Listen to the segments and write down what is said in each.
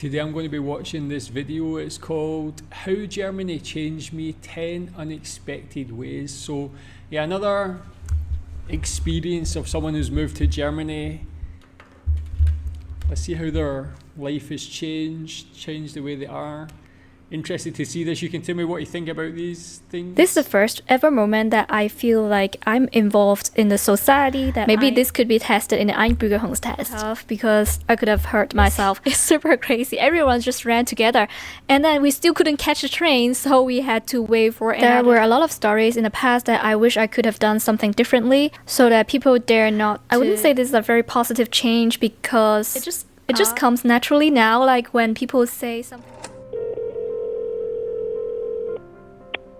Today I'm going to be watching this video. It's called How Germany Changed Me 10 Unexpected Ways. So yeah, another experience of someone who's moved to Germany. Let's see how their life has changed the way they are. Interested to see this. You can tell me what you think about these things. This is the first ever moment that I feel like I'm involved in the society, that maybe this could be tested in the Einbürgerungstest because I could have hurt myself. It's super crazy. Everyone just ran together and then we still couldn't catch the train, so we had to wait for it. There were a lot of stories in the past that I wish I could have done something differently so that people dare not I wouldn't say this is a very positive change because it just comes naturally now, like when people say something.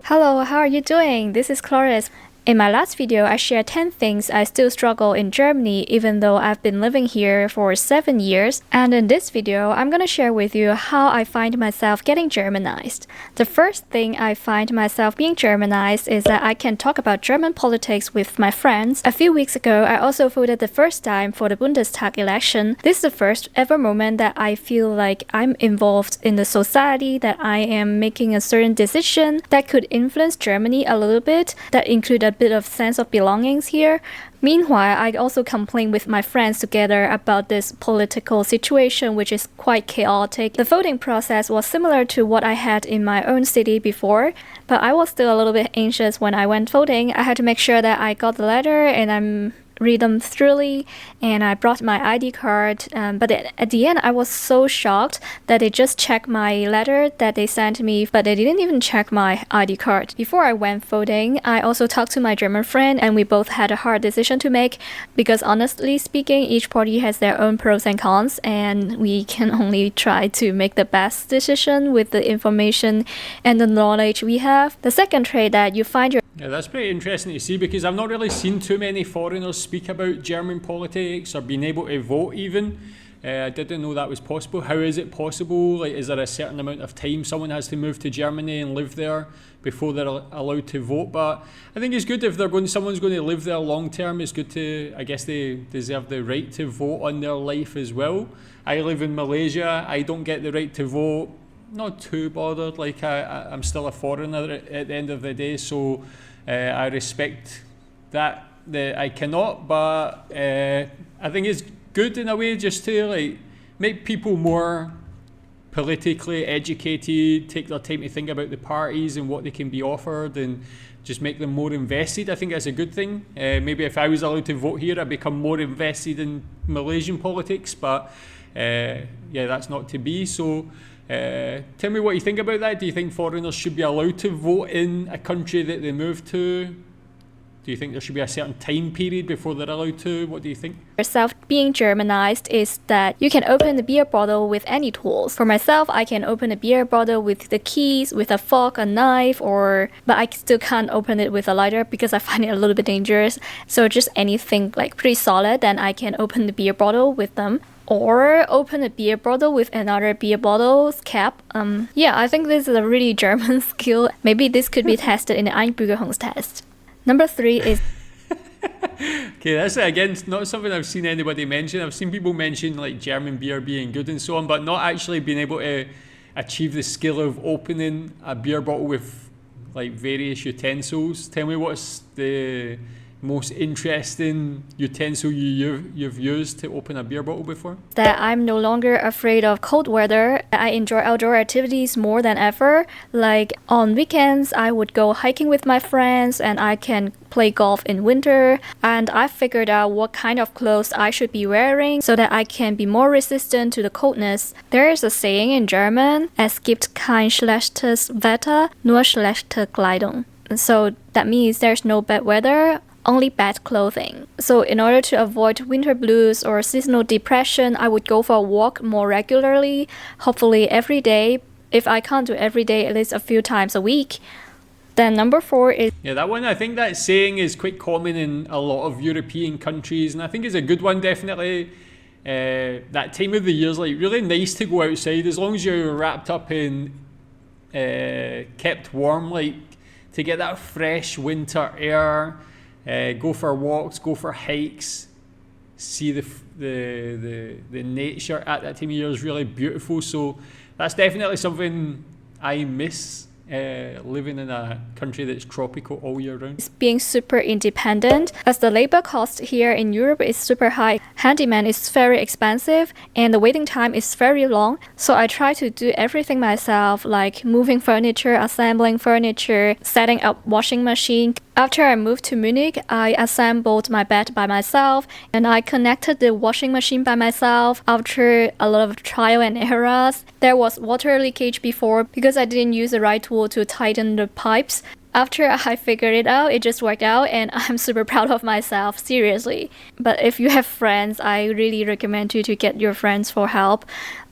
Hello, how are you doing? This is Chloris. In my last video, I shared 10 things I still struggle in Germany even though I've been living here for 7 years. And in this video, I'm gonna share with you how I find myself getting Germanized. The first thing I find myself being Germanized is that I can talk about German politics with my friends. A few weeks ago, I also voted the first time for the Bundestag election. This is the first ever moment that I feel like I'm involved in the society, that I am making a certain decision that could influence Germany a little bit, that include a bit of sense of belongings here. Meanwhile, I also complain with my friends together about this political situation, which is quite chaotic. The voting process was similar to what I had in my own city before, but I was still a little bit anxious when I went voting. I had to make sure that I got the letter and read them thoroughly, and I brought my ID card, but at the end I was so shocked that they just checked my letter that they sent me, but they didn't even check my ID card. Before I went voting, I also talked to my German friend and we both had a hard decision to make because honestly speaking, each party has their own pros and cons and we can only try to make the best decision with the information and the knowledge we have. The second trait that you find Yeah, that's pretty interesting to see because I've not really seen too many foreigners speak about German politics or being able to vote even. I didn't know that was possible. How is it possible? Like, is there a certain amount of time someone has to move to Germany and live there before they're allowed to vote? But I think it's good if someone's going to live there long term. It's good to, I guess they deserve the right to vote on their life as well. I live in Malaysia. I don't get the right to vote. Not too bothered, like I'm still a foreigner at the end of the day, so I respect that I cannot, but I think it's good in a way just to like make people more politically educated, take their time to think about the parties and what they can be offered and just make them more invested. I think that's a good thing. Maybe if I was allowed to vote here, I'd become more invested in Malaysian politics, but yeah, that's not to be. So tell me what you think about that. Do you think foreigners should be allowed to vote in a country that they move to? Do you think there should be a certain time period before they're allowed to? What do you think? Yourself being Germanized is that you can open the beer bottle with any tools. For myself, I can open a beer bottle with the keys, with a fork, a knife, but I still can't open it with a lighter because I find it a little bit dangerous. So just anything like pretty solid, then I can open the beer bottle with them. Or open a beer bottle with another beer bottle's cap. Yeah, I think this is a really German skill. Maybe this could be tested in the Einbürgerungstest. Number 3 is... Okay, that's again not something I've seen anybody mention. I've seen people mention like German beer being good and so on, but not actually being able to achieve the skill of opening a beer bottle with like various utensils. Tell me what's the most interesting utensil you've used to open a beer bottle before? That I'm no longer afraid of cold weather. I enjoy outdoor activities more than ever. Like on weekends, I would go hiking with my friends and I can play golf in winter. And I figured out what kind of clothes I should be wearing so that I can be more resistant to the coldness. There is a saying in German, es gibt kein schlechtes Wetter, nur schlechte Kleidung. So that means there's no bad weather, only bad clothing. So in order to avoid winter blues or seasonal depression, I would go for a walk more regularly, hopefully every day. If I can't do every day, at least a few times a week. Then number 4 is... Yeah, that one, I think that saying is quite common in a lot of European countries, and I think it's a good one, definitely. That time of the year is like really nice to go outside, as long as you're wrapped up in kept warm, like to get that fresh winter air. Go for walks, go for hikes, see the nature at that time of year is really beautiful. So that's definitely something I miss. Living in a country that's tropical all year round. Being super independent, as the labor cost here in Europe is super high. Handyman is very expensive and the waiting time is very long. So I try to do everything myself, like moving furniture, assembling furniture, setting up washing machine. After I moved to Munich, I assembled my bed by myself and I connected the washing machine by myself after a lot of trial and errors. There was water leakage before because I didn't use the right tool to tighten the pipes. After I figured it out, it just worked out and I'm super proud of myself, seriously. But if you have friends, I really recommend you to get your friends for help.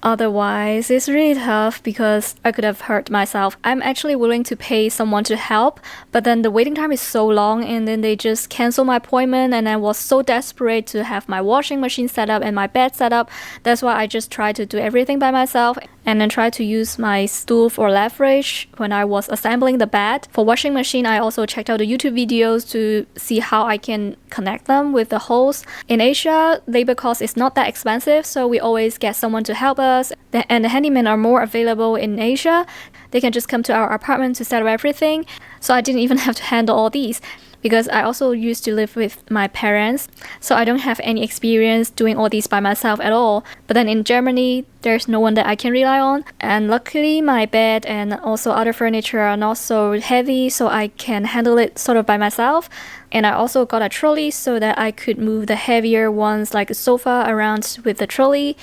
Otherwise, it's really tough because I could have hurt myself. I'm actually willing to pay someone to help, but then the waiting time is so long and then they just cancel my appointment and I was so desperate to have my washing machine set up and my bed set up. That's why I just tried to do everything by myself and then try to use my stool for leverage when I was assembling the bed. For washing machine, I also checked out the YouTube videos to see how I can connect them with the hose. In Asia, labor cost is not that expensive, so we always get someone to help us. And the handymen are more available in Asia. They can just come to our apartment to set up everything. So I didn't even have to handle all these because I also used to live with my parents. So I don't have any experience doing all these by myself at all. But then in Germany, there's no one that I can rely on. And luckily my bed and also other furniture are not so heavy, so I can handle it sort of by myself. And I also got a trolley so that I could move the heavier ones like a sofa around with the trolley.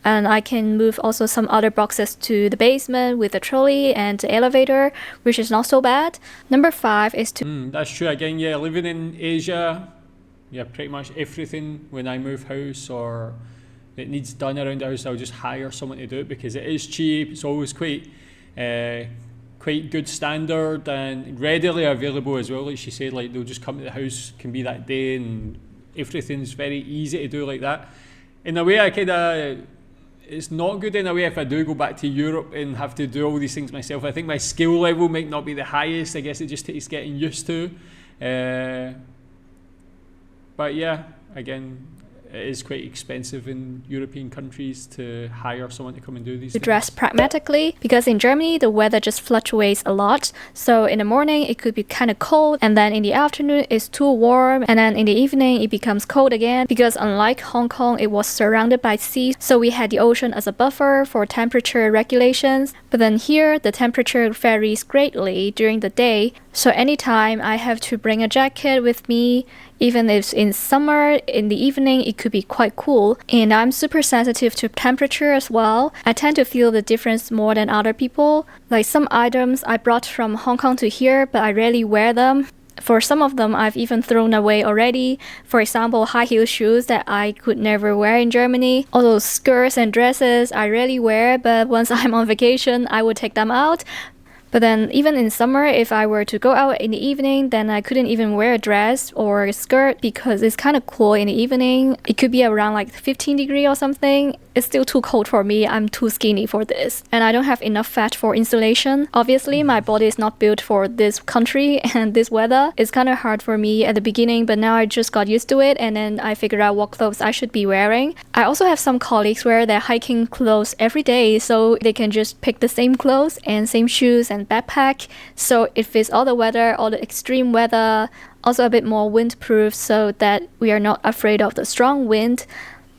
And I can move also some other boxes to the basement with the trolley and the elevator, which is not so bad. Number 5 is to... That's true. Again, yeah, living in Asia, yeah, pretty much everything when I move house or it needs done around the house, I'll just hire someone to do it because it is cheap. It's always quite good standard and readily available as well. Like she said, like they'll just come to the house, can be that day, and everything's very easy to do like that. In a way, it's not good in a way if I do go back to Europe and have to do all these things myself. I think my skill level might not be the highest. I guess it just takes getting used to. But yeah, again, it is quite expensive in European countries to hire someone to come and do these things. Dress pragmatically because in Germany the weather just fluctuates a lot. So in the morning it could be kind of cold and then in the afternoon it's too warm and then in the evening it becomes cold again because unlike Hong Kong it was surrounded by sea, so we had the ocean as a buffer for temperature regulations. But then here the temperature varies greatly during the day, so anytime I have to bring a jacket with me. Even if in summer, in the evening, it could be quite cool. And I'm super sensitive to temperature as well. I tend to feel the difference more than other people. Like some items I brought from Hong Kong to here, but I rarely wear them. For some of them, I've even thrown away already. For example, high heel shoes that I could never wear in Germany. All those skirts and dresses I rarely wear, but once I'm on vacation, I would take them out. But then even in summer, if I were to go out in the evening, then I couldn't even wear a dress or a skirt because it's kind of cool in the evening. It could be around like 15 degrees or something. It's still too cold for me. I'm too skinny for this. And I don't have enough fat for insulation. Obviously, my body is not built for this country and this weather. It's kind of hard for me at the beginning, but now I just got used to it and then I figured out what clothes I should be wearing. I also have some colleagues wear their hiking clothes every day, so they can just pick the same clothes and same shoes and backpack, so it fits all the weather, all the extreme weather, also a bit more windproof so that we are not afraid of the strong wind.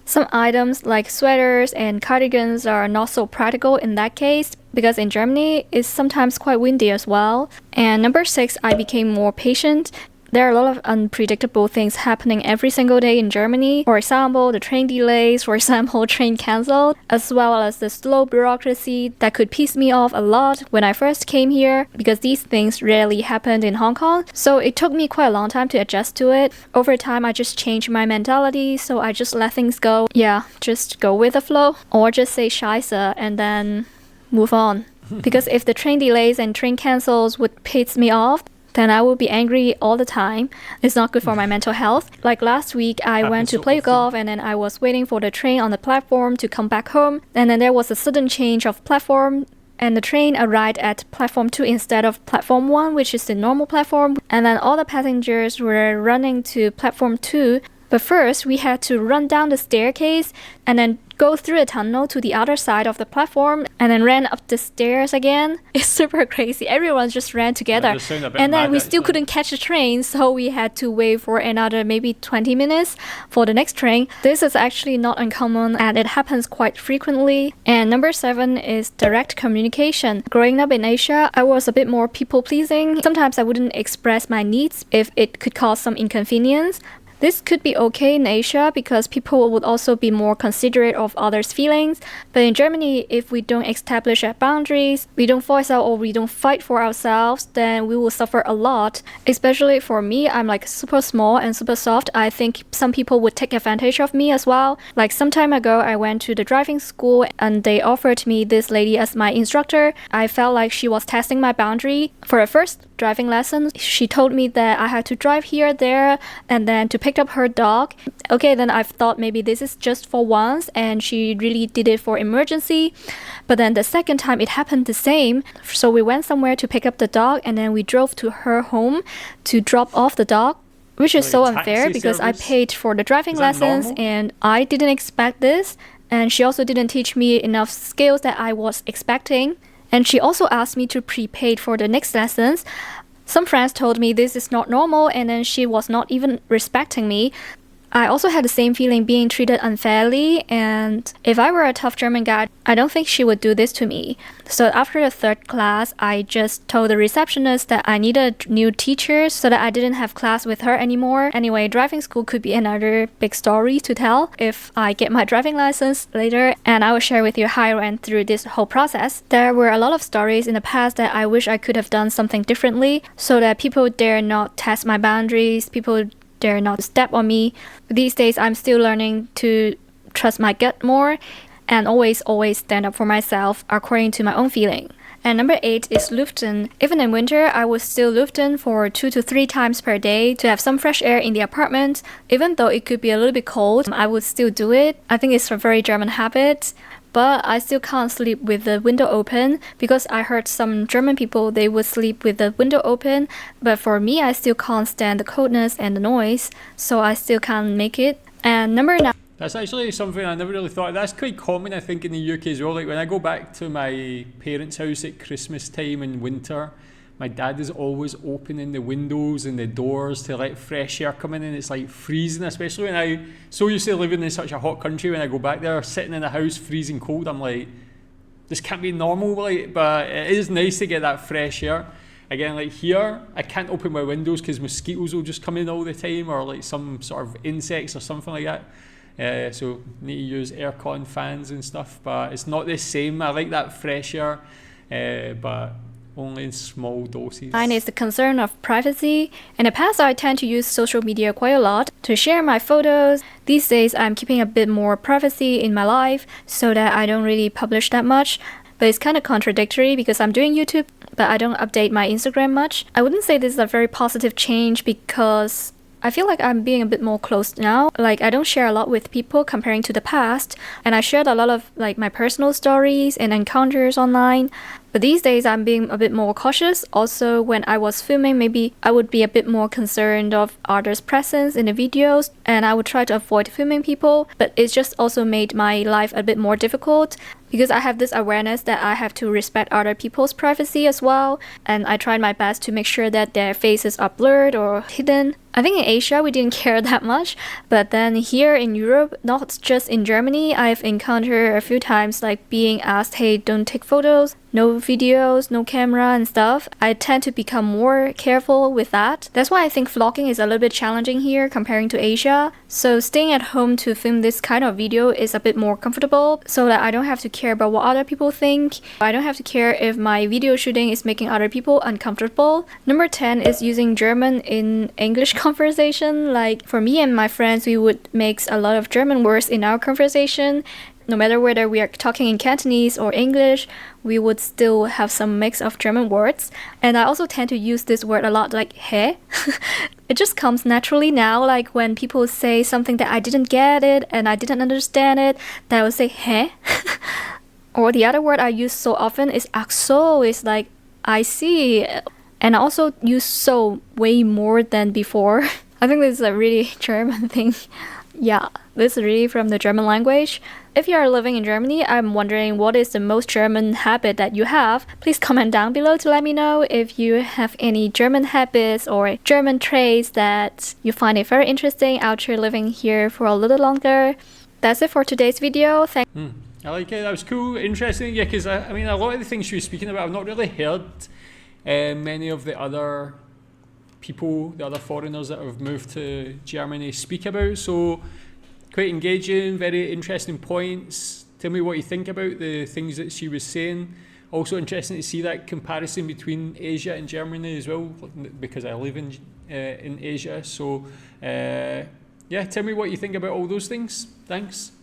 Some items like sweaters and cardigans are not so practical in that case because in Germany it's sometimes quite windy as well. And number 6, I became more patient. There are a lot of unpredictable things happening every single day in Germany. For example, the train delays, for example, train cancelled, as well as the slow bureaucracy that could piss me off a lot when I first came here because these things rarely happened in Hong Kong. So it took me quite a long time to adjust to it. Over time, I just changed my mentality, so I just let things go. Yeah, just go with the flow or just say scheiße and then move on. Because if the train delays and train cancels would piss me off, then I will be angry all the time. It's not good for my mental health. Like last week, I went to play golf and then I was waiting for the train on the platform to come back home. And then there was a sudden change of platform and the train arrived at platform 2 instead of platform 1, which is the normal platform. And then all the passengers were running to platform 2. But first, we had to run down the staircase and then go through a tunnel to the other side of the platform and then ran up the stairs again. It's super crazy. Everyone just ran together. And then we still couldn't catch the train, so we had to wait for another maybe 20 minutes for the next train. This is actually not uncommon and it happens quite frequently. And number 7 is direct communication. Growing up in Asia, I was a bit more people-pleasing. Sometimes I wouldn't express my needs if it could cause some inconvenience. This could be okay in Asia because people would also be more considerate of others' feelings. But in Germany, if we don't establish our boundaries, we don't voice out or we don't fight for ourselves, then we will suffer a lot. Especially for me, I'm like super small and super soft. I think some people would take advantage of me as well. Like some time ago, I went to the driving school and they offered me this lady as my instructor. I felt like she was testing my boundary. For the first driving lesson, she told me that I had to drive here, there, and then to pick up her dog. Okay, then I thought maybe this is just for once, and she really did it for emergency. But then the second time it happened the same. So we went somewhere to pick up the dog, and then we drove to her home to drop off the dog, which is so unfair because I paid for the driving lessons and I didn't expect this. And she also didn't teach me enough skills that I was expecting. And she also asked me to prepay for the next lessons. Some friends told me this is not normal, and then she was not even respecting me. I also had the same feeling being treated unfairly, and if I were a tough German guy, I don't think she would do this to me. So after the third class, I just told the receptionist that I needed new teachers so that I didn't have class with her anymore. Anyway, driving school could be another big story to tell if I get my driving license later, and I will share with you how I went through this whole process. There were a lot of stories in the past that I wish I could have done something differently so that people dare not test my boundaries, people dare not step on me. These days, I'm still learning to trust my gut more and always stand up for myself according to my own feeling. And number 8 is lüften. Even in winter, I would still lüften for 2 to 3 times per day to have some fresh air in the apartment. Even though it could be a little bit cold, I would still do it. I think it's a very German habit. But I still can't sleep with the window open because I heard some German people, they would sleep with the window open. But for me, I still can't stand the coldness and the noise, so I still can't make it. And number 9. That's actually something I never really thought of. That's quite common, I think, in the UK as well. Like when I go back to my parents' house at Christmas time in winter, my dad is always opening the windows and the doors to let fresh air come in, and it's like freezing, especially when I so used to living in such a hot country. When I go back there, sitting in the house freezing cold, I'm like, this can't be normal, like, but it is nice to get that fresh air. Again, like here, I can't open my windows because mosquitoes will just come in all the time, or like some sort of insects or something like that. So need to use aircon fans and stuff, but it's not the same. I like that fresh air, but only in small doses. Mine is the concern of privacy. In the past, I tend to use social media quite a lot to share my photos. These days, I'm keeping a bit more privacy in my life so that I don't really publish that much. But it's kind of contradictory because I'm doing YouTube, but I don't update my Instagram much. I wouldn't say this is a very positive change because I feel like I'm being a bit more closed now. Like I don't share a lot with people comparing to the past, and I shared a lot of like my personal stories and encounters online. But these days I'm being a bit more cautious. Also, when I was filming, maybe I would be a bit more concerned of others' presence in the videos, and I would try to avoid filming people. But it's just also made my life a bit more difficult because I have this awareness that I have to respect other people's privacy as well, and I tried my best to make sure that their faces are blurred or hidden. I think in Asia we didn't care that much, but then here in Europe, not just in Germany, I've encountered a few times like being asked, hey, don't take photos, no videos, no camera and stuff. I tend to become more careful with that. That's why I think vlogging is a little bit challenging here comparing to Asia. So staying at home to film this kind of video is a bit more comfortable so that I don't have to care about what other people think. I don't have to care if my video shooting is making other people uncomfortable. Number 10 is using German in English conversation. Like for me and my friends, we would mix a lot of German words in our conversation. No matter whether we are talking in Cantonese or English, we would still have some mix of German words. And I also tend to use this word a lot, like hä. It just comes naturally now, like when people say something that I didn't get it and I didn't understand it, that I would say hä. Or the other word I use so often is ach so, is like I see. And I also use so way more than before. I think this is a really German thing. Yeah, this is really from the German language. If you are living in Germany, I'm wondering what is the most German habit that you have. Please comment down below to let me know if you have any German habits or German traits that you find it very interesting after living here for a little longer. That's it for today's video. I like it. That was cool, interesting. Yeah, because I mean, a lot of the things she was speaking about, I've not really heard many of the other people, the other foreigners that have moved to Germany speak about. So quite engaging, very interesting points. Tell me what you think about the things that she was saying. Also interesting to see that comparison between Asia and Germany as well, because I live in Asia. So yeah, tell me what you think about all those things. Thanks.